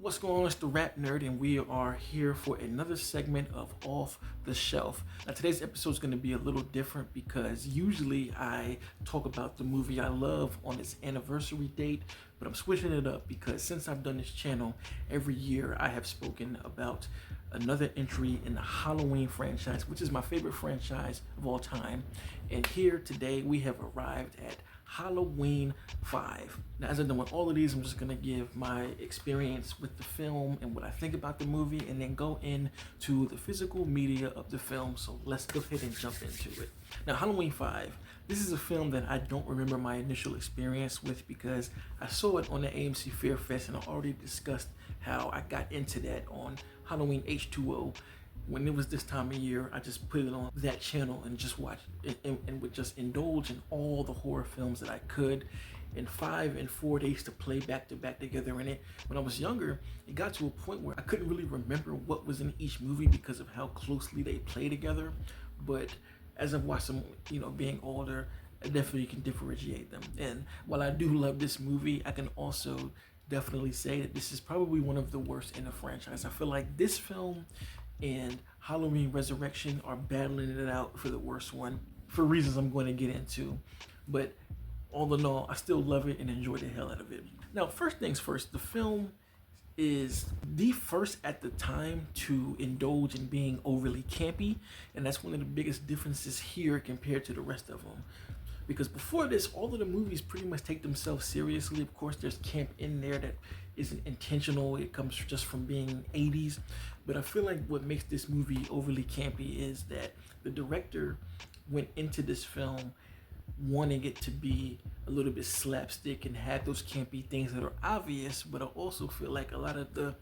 What's going on? It's the RapNerd, and we are here for another segment of Off the Shelf. Now, today's episode is going to be a little different because usually I talk about the movie I love on its anniversary date, but I'm switching it up because since I've done this channel, every year I have spoken about another entry in the Halloween franchise, which is my favorite franchise of all time. And here today we have arrived at Halloween 5. Now, as I've done with all of these, I'm just gonna give my experience with the film and what I think about the movie, and then go into the physical media of the film. So let's go ahead and jump into it. Now, Halloween 5. This is a film that I don't remember my initial experience with because I saw it on the AMC Fear Fest, and I already discussed how I got into that on Halloween H2O. When it was this time of year, I just put it on that channel and just watched it and would just indulge in all the horror films that I could. And 5 and 4, they used to play back to back together in it. When I was younger, it got to a point where I couldn't really remember what was in each movie because of how closely they play together. But as I've watched them, being older, I definitely can differentiate them. And while I do love this movie, I can also definitely say that this is probably one of the worst in the franchise. I feel like this film and Halloween Resurrection are battling it out for the worst one for reasons I'm going to get into. But all in all, I still love it and enjoy the hell out of it. Now, first things first, the film is the first at the time to indulge in being overly campy, and that's one of the biggest differences here compared to the rest of them. Because before this, all of the movies pretty much take themselves seriously. Of course, there's camp in there that isn't intentional. It comes just from being 80s. But I feel like what makes this movie overly campy is that the director went into this film wanting it to be a little bit slapstick and had those campy things that are obvious, but I also feel like a lot of the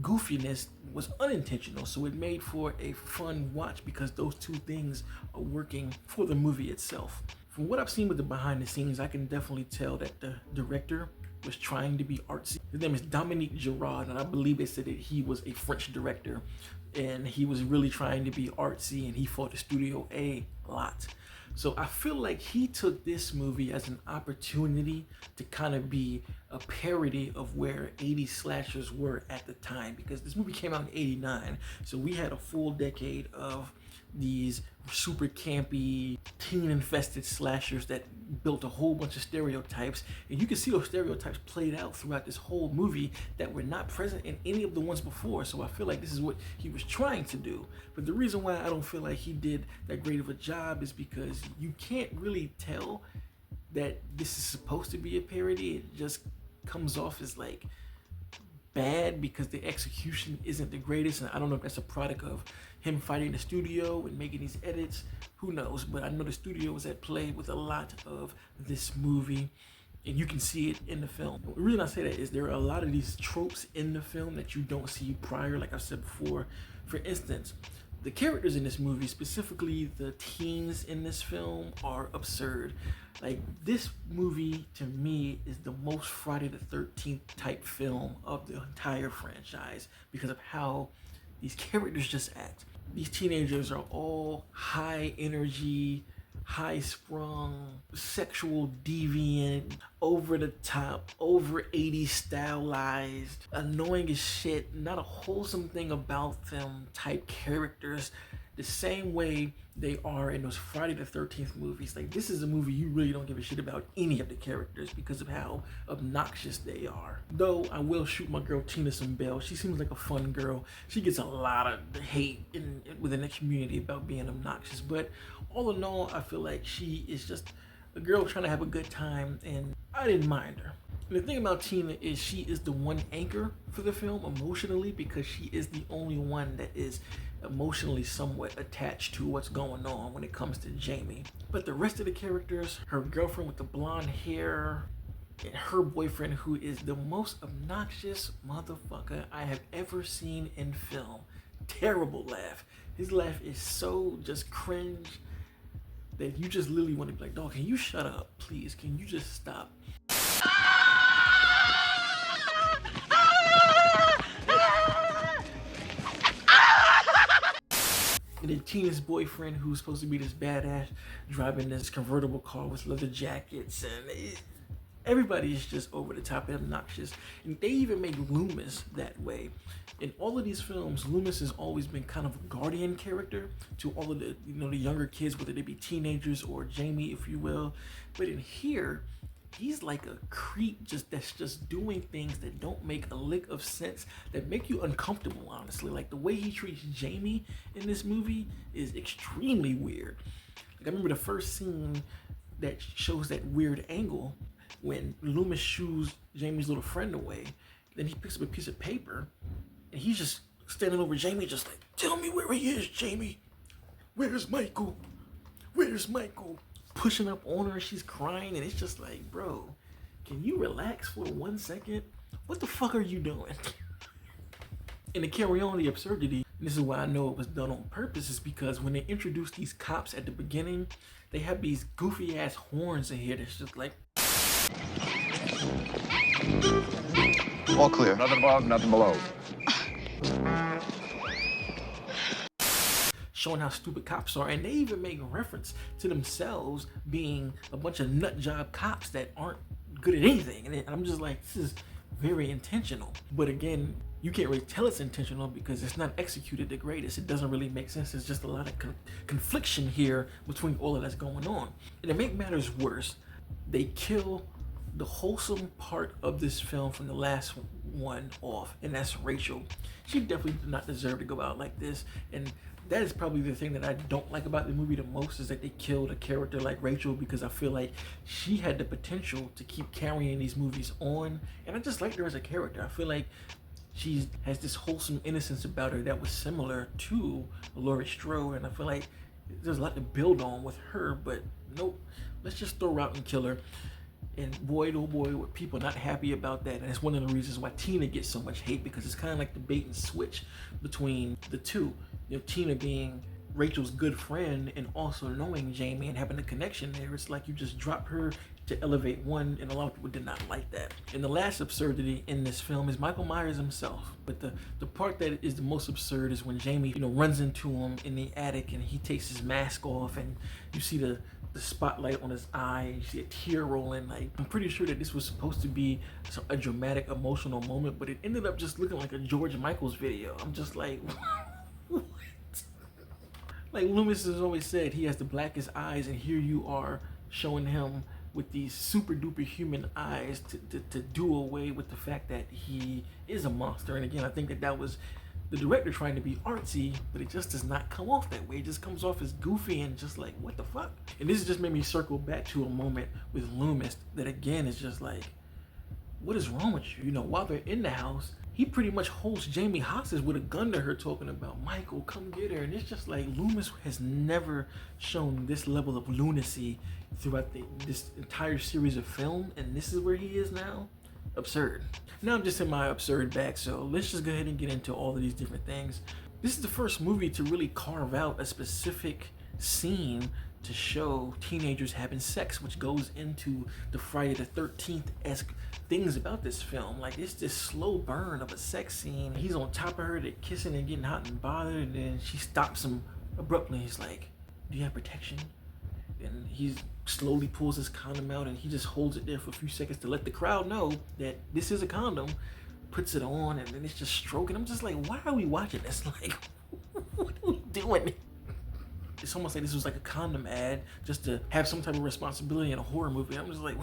goofiness was unintentional, so it made for a fun watch because those two things are working for the movie itself. From what I've seen with the behind the scenes, I can definitely tell that the director was trying to be artsy. His name is Dominique Girard, and I believe they said that he was a French director, and he was really trying to be artsy, and he fought the studio a lot. So I feel like he took this movie as an opportunity to kind of be a parody of where 80s slashers were at the time, because this movie came out in 89. So we had a full decade of these super campy, teen-infested slashers that built a whole bunch of stereotypes, and you can see those stereotypes played out throughout this whole movie that were not present in any of the ones before. So I feel like this is what he was trying to do. But the reason why I don't feel like he did that great of a job is because you can't really tell that this is supposed to be a parody. It just comes off as like bad because the execution isn't the greatest, and I don't know if that's a product of him fighting the studio and making these edits, who knows. But I know the studio was at play with a lot of this movie, and you can see it in the film. The reason I say that is there are a lot of these tropes in the film that you don't see prior, like I said before. For instance, the characters in this movie, specifically the teens in this film, are absurd. Like, this movie to me is the most Friday the 13th type film of the entire franchise because of how these characters just act. These teenagers are all high energy, high sprung, sexual deviant, over the top, over 80s stylized, annoying as shit, not a wholesome thing about them type characters, the same way they are in those Friday the 13th movies. Like, this is a movie you really don't give a shit about any of the characters because of how obnoxious they are. Though I will shoot my girl Tina some bail. She seems like a fun girl. She gets a lot of hate within the community about being obnoxious, but all in all, I feel like she is just a girl trying to have a good time, and I didn't mind her. And the thing about Tina is she is the one anchor for the film emotionally because she is the only one that is emotionally somewhat attached to what's going on when it comes to Jamie. But the rest of the characters, her girlfriend with the blonde hair, and her boyfriend, who is the most obnoxious motherfucker I have ever seen in film. Terrible laugh. His laugh is so just cringe that you just literally want to be like, dog, can you shut up, please? Can you just stop? And then Tina's boyfriend, who's supposed to be this badass, driving this convertible car with leather jackets, and Everybody is just over the top and obnoxious. And they even make Loomis that way. In all of these films, Loomis has always been kind of a guardian character to all of the, the younger kids, whether they be teenagers or Jamie, if you will. But in here, he's like a creep that's just doing things that don't make a lick of sense, that make you uncomfortable, honestly. Like the way he treats Jamie in this movie is extremely weird. Like I remember the first scene that shows that weird angle when Loomis shoos Jamie's little friend away. Then he picks up a piece of paper and he's just standing over Jamie, just like, tell me where he is, Jamie. Where's Michael? Where's Michael? Pushing up on her, she's crying, and it's just like, bro, can you relax for 1 second? What the fuck are you doing? And to carry on the absurdity, and this is why I know it was done on purpose, is because when they introduce these cops at the beginning, they have these goofy ass horns in here that's just like, all clear. Nothing above, nothing below. showing how stupid cops are. And they even make reference to themselves being a bunch of nut job cops that aren't good at anything. And I'm just like, this is very intentional. But again, you can't really tell it's intentional because it's not executed the greatest. It doesn't really make sense. There's just a lot of confliction here between all of that's going on. And to make matters worse, they kill the wholesome part of this film from the last one off, and that's Rachel. She definitely did not deserve to go out like this, and that is probably the thing that I don't like about the movie the most, is that they killed a character like Rachel, because I feel like she had the potential to keep carrying these movies on, and I just liked her as a character. I feel like she has this wholesome innocence about her that was similar to Laurie Strode, and I feel like there's a lot to build on with her, but nope, let's just throw her out and kill her. And boy, oh boy, were people not happy about that. And it's one of the reasons why Tina gets so much hate, because it's kind of like the bait and switch between the two. You know, Tina being Rachel's good friend and also knowing Jamie and having a connection there. It's like you just drop her to elevate one, and a lot of people did not like that. And the last absurdity in this film is Michael Myers himself. But the part that is the most absurd is when Jamie, runs into him in the attic and he takes his mask off, and you see the spotlight on his eye, and you see a tear rolling. Like, I'm pretty sure that this was supposed to be a dramatic, emotional moment, but it ended up just looking like a George Michael's video. I'm just like, what? Like Loomis has always said, he has the blackest eyes, and here you are showing him with these super duper human eyes to do away with the fact that he is a monster. And again, I think that was the director trying to be artsy, but it just does not come off that way. It just comes off as goofy and just like, what the fuck? And this just made me circle back to a moment with Loomis that again is just like, what is wrong with you? While they're in the house, he pretty much holds Jamie hostage with a gun to her, talking about, Michael, come get her. And it's just like, Loomis has never shown this level of lunacy throughout this entire series of film, and this is where he is now. Absurd. Now I'm just in my absurd bag, so let's just go ahead and get into all of these different things. This is the first movie to really carve out a specific scene to show teenagers having sex, which goes into the Friday the 13th-esque things about this film. Like, it's this slow burn of a sex scene. He's on top of her, they're kissing and getting hot and bothered, and then she stops him abruptly. He's like, do you have protection? And he slowly pulls his condom out, and he just holds it there for a few seconds to let the crowd know that this is a condom, puts it on, and then it's just stroking. I'm just like, why are we watching this? Like, what are we doing? It's almost like this was like a condom ad just to have some type of responsibility in a horror movie. I'm just like,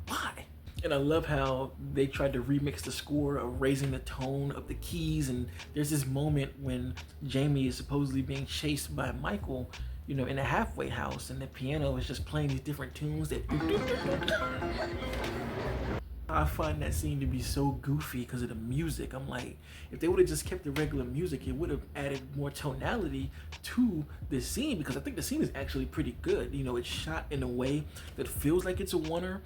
why? And I love how they tried to remix the score of raising the tone of the keys, and there's this moment when Jamie is supposedly being chased by Michael, in a halfway house, and the piano is just playing these different tunes that I find that scene to be so goofy because of the music. I'm like, if they would have just kept the regular music, it would have added more tonality to this scene, because I think the scene is actually pretty good. It's shot in a way that feels like it's a oneer.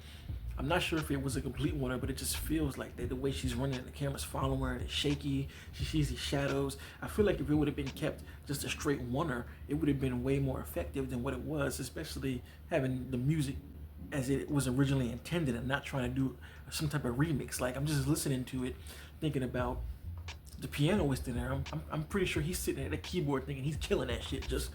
I'm not sure if it was a complete oneer, but it just feels like that. The way she's running and the camera's following her, and it's shaky, she sees these shadows. I feel like if it would have been kept just a straight oneer, it would have been way more effective than what it was, especially having the music as it was originally intended and not trying to do some type of remix. Like, I'm just listening to it, thinking about the pianist in there. I'm pretty sure he's sitting at a keyboard thinking he's killing that shit. Just,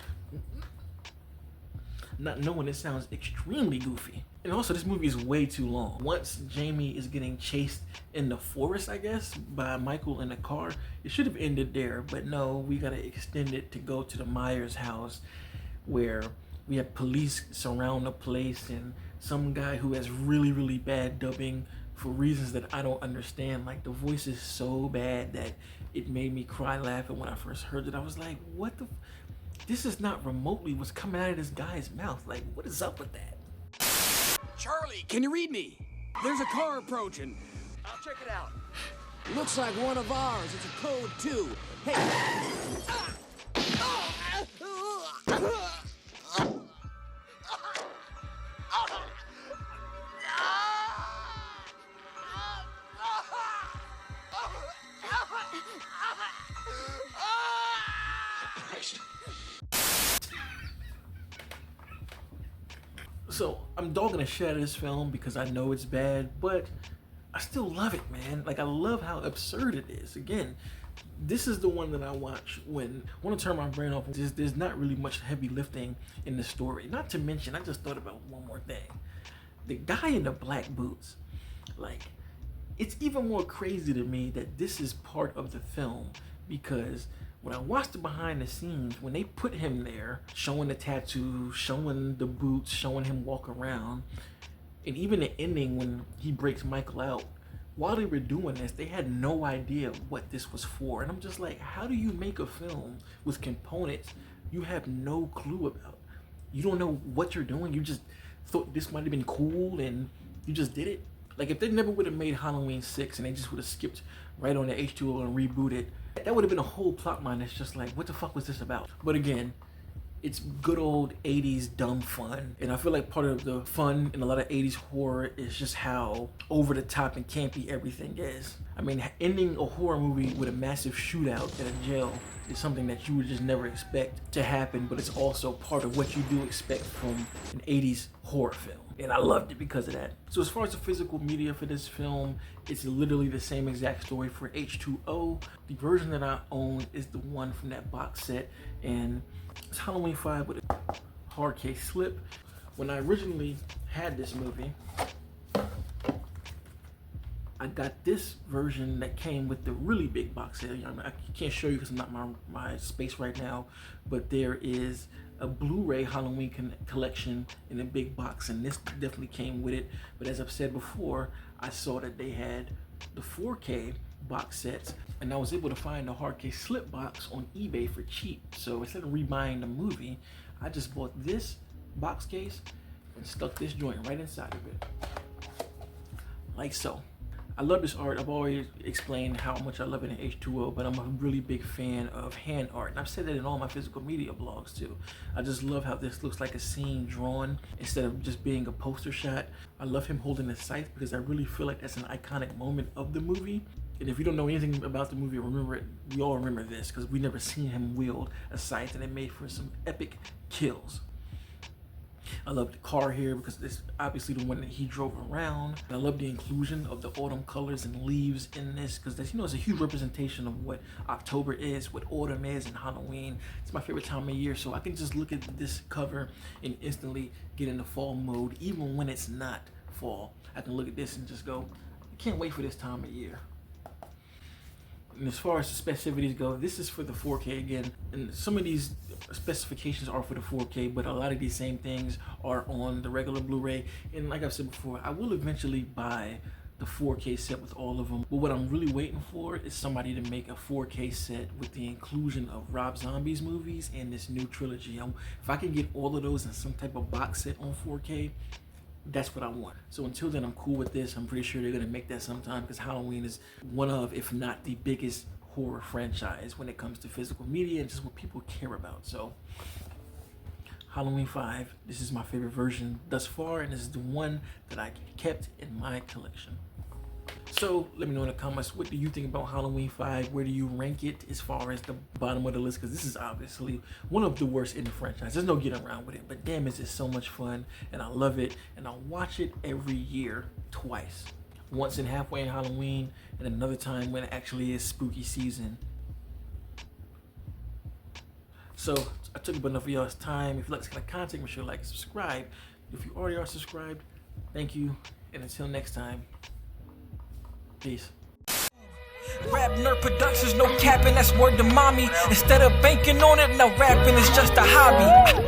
not knowing it sounds extremely goofy. And also, this movie is way too long. Once Jamie is getting chased in the forest, I guess, by Michael in a car, it should have ended there, but no, we gotta extend it to go to the Myers house, where we have police surround the place and some guy who has really, really bad dubbing for reasons that I don't understand. Like, the voice is so bad that it made me cry laughing when I first heard it. I was like, what the? This is not remotely what's coming out of this guy's mouth. Like, what is up with that? Charlie, can you read me? There's a car approaching. I'll check it out. Looks like one of ours. It's a code 2. Hey. So I'm dogging the shit out of this film because I know it's bad, but I still love it, man. Like, I love how absurd it is. Again, this is the one that I watch when I want to turn my brain off. There's not really much heavy lifting in the story. Not to mention, I just thought about one more thing. The guy in the black boots, like, it's even more crazy to me that this is part of the film, because when I watched the behind the scenes, when they put him there, showing the tattoo, showing the boots, showing him walk around, and even the ending when he breaks Michael out, while they were doing this, they had no idea what this was for. And I'm just like, how do you make a film with components you have no clue about? You don't know what you're doing. You just thought this might have been cool and you just did it. Like, if they never would have made Halloween 6 and they just would have skipped right on the H2O and rebooted, that would have been a whole plot line that's just like, what the fuck was this about? But again, it's good old 80s dumb fun. And I feel like part of the fun in a lot of 80s horror is just how over the top and campy everything is. I mean, ending a horror movie with a massive shootout at a jail is something that you would just never expect to happen, but it's also part of what you do expect from an 80s horror film. And I loved it because of that. So as far as the physical media for this film, it's literally the same exact story for H2O. The version that I own is the one from that box set, and it's Halloween 5 with a hard case slip. When I originally had this movie, I got this version that came with the really big box set. I can't show you because I'm not my space right now, but there is a Blu-ray Halloween collection in a big box, and this definitely came with it. But as I've said before, I saw that they had the 4K box sets, and I was able to find the hard case slip box on eBay for cheap. So instead of rebuying the movie, I just bought this box case and stuck this joint right inside of it, like so. I love this art. I've always explained how much I love it in H2O, but I'm a really big fan of hand art. And I've said that in all my physical media blogs too. I just love how this looks like a scene drawn instead of just being a poster shot. I love him holding the scythe because I really feel like that's an iconic moment of the movie. And if you don't know anything about the movie, remember it. We all remember this because we've never seen him wield a scythe, and it made for some epic kills. I love the car here because it's obviously the one that he drove around. I love the inclusion of the autumn colors and leaves in this because that's, it's a huge representation of what October is, what autumn is, and Halloween. It's my favorite time of year, so I can just look at this cover and instantly get into fall mode, even when it's not fall. I can look at this and just go, I can't wait for this time of year. And as far as the specificities go, this is for the 4K again, and some of these specifications are for the 4K, but a lot of these same things are on the regular Blu-ray. And like I've said before, I will eventually buy the 4K set with all of them, but what I'm really waiting for is somebody to make a 4K set with the inclusion of Rob Zombie's movies and this new trilogy. If I can get all of those in some type of box set on 4K, that's what I want. So until then, I'm cool with this. I'm pretty sure they're gonna make that sometime because Halloween is one of, if not the biggest horror franchise when it comes to physical media and just what people care about. So Halloween 5, this is my favorite version thus far, and this is the one that I kept in my collection. So let me know in the comments, what do you think about Halloween 5? Where do you rank it as far as the bottom of the list? Because this is obviously one of the worst in the franchise. There's no getting around with it, but damn, is it so much fun, and I love it, and I watch it every year twice. Once in halfway in Halloween, and another time when it actually is spooky season. So I took up enough of y'all's time. If you like this kind of content, make sure to like and subscribe. If you already are subscribed, thank you. And until next time, peace. RapNerd Productions, no capping, that's word to mommy. Instead of banking on it, now rapping is just a hobby.